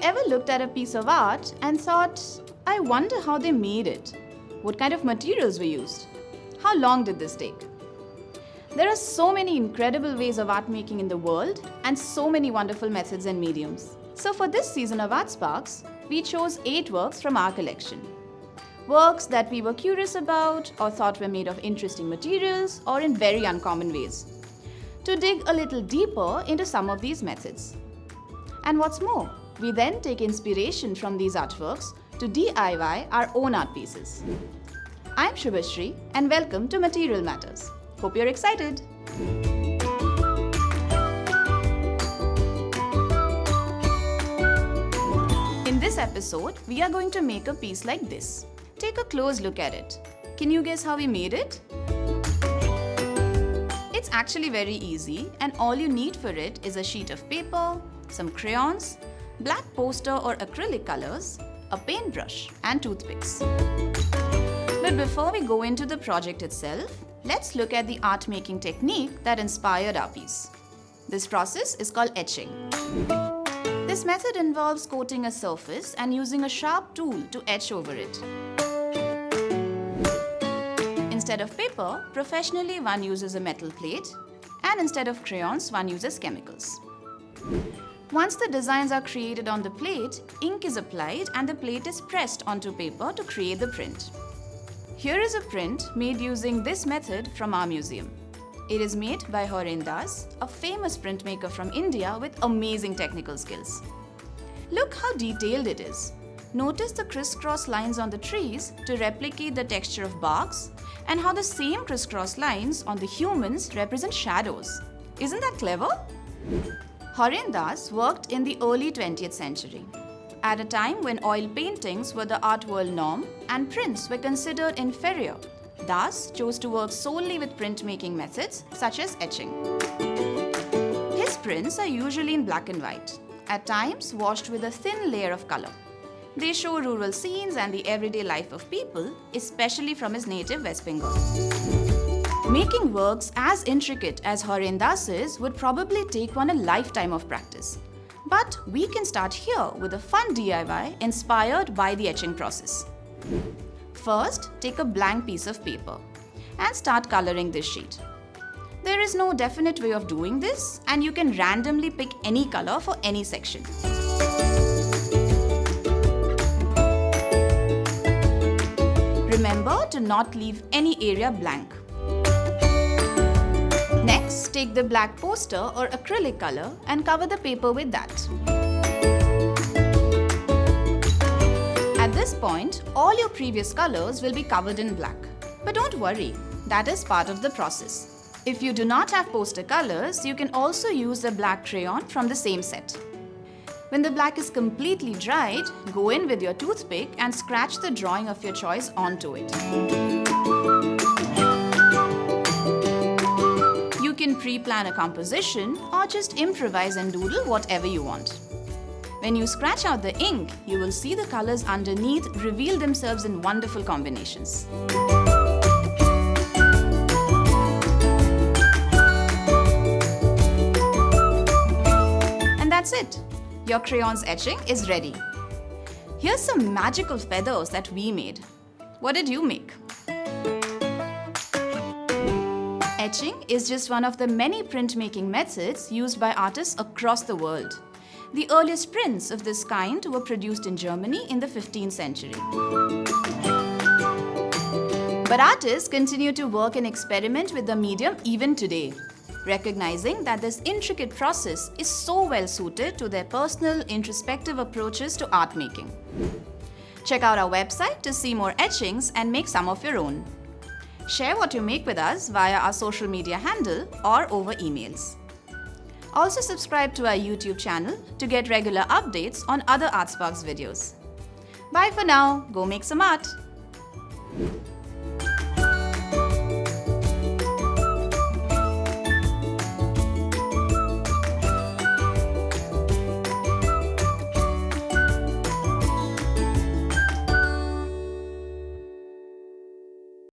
ever looked at a piece of art and thought, I wonder how they made it? What kind of materials were used? How long did this take? There are so many incredible ways of art making in the world and so many wonderful methods and mediums. So for this season of Art Sparks, we chose 8 works from our collection. Works that we were curious about or thought were made of interesting materials or in very uncommon ways. To dig a little deeper into some of these methods. And what's more, we then take inspiration from these artworks to DIY our own art pieces. I'm Shubhashri and welcome to Material Matters. Hope you're excited! In this episode, we are going to make a piece like this. Take a close look at it. Can you guess how we made it? It's actually very easy, and all you need for it is a sheet of paper, some crayons, black poster or acrylic colors, a paintbrush, and toothpicks. But before we go into the project itself, let's look at the art making technique that inspired our piece. This process is called etching. This method involves coating a surface and using a sharp tool to etch over it. Instead of paper, professionally one uses a metal plate, and instead of crayons, one uses chemicals. Once the designs are created on the plate, ink is applied and the plate is pressed onto paper to create the print. Here is a print made using this method from our museum. It is made by Crayon Das, a famous printmaker from India with amazing technical skills. Look how detailed it is. Notice the crisscross lines on the trees to replicate the texture of barks, and how the same crisscross lines on the humans represent shadows. Isn't that clever? Crayon Das worked in the early 20th century, at a time when oil paintings were the art world norm and prints were considered inferior. Das chose to work solely with printmaking methods such as etching. His prints are usually in black and white, at times washed with a thin layer of color. They show rural scenes and the everyday life of people, especially from his native West Bengal. Making works as intricate as Crayon Das's would probably take one a lifetime of practice. But we can start here with a fun DIY inspired by the etching process. First, take a blank piece of paper and start coloring this sheet. There is no definite way of doing this, and you can randomly pick any color for any section. Remember to not leave any area blank. Next, take the black poster or acrylic color and cover the paper with that. At this point, all your previous colors will be covered in black. But don't worry, that is part of the process. If you do not have poster colors, you can also use a black crayon from the same set. When the black is completely dried, go in with your toothpick and scratch the drawing of your choice onto it. You can pre-plan a composition or just improvise and doodle whatever you want. When you scratch out the ink, you will see the colors underneath reveal themselves in wonderful combinations. And that's it. Your crayon's etching is ready. Here's some magical feathers that we made. What did you make? Etching is just one of the many printmaking methods used by artists across the world. The earliest prints of this kind were produced in Germany in the 15th century. But artists continue to work and experiment with the medium even today, recognizing that this intricate process is so well suited to their personal, introspective approaches to art making. Check out our website to see more etchings and make some of your own. Share what you make with us via our social media handle or over emails. Also subscribe to our YouTube channel to get regular updates on other Art Sparks videos. Bye for now, go make some art!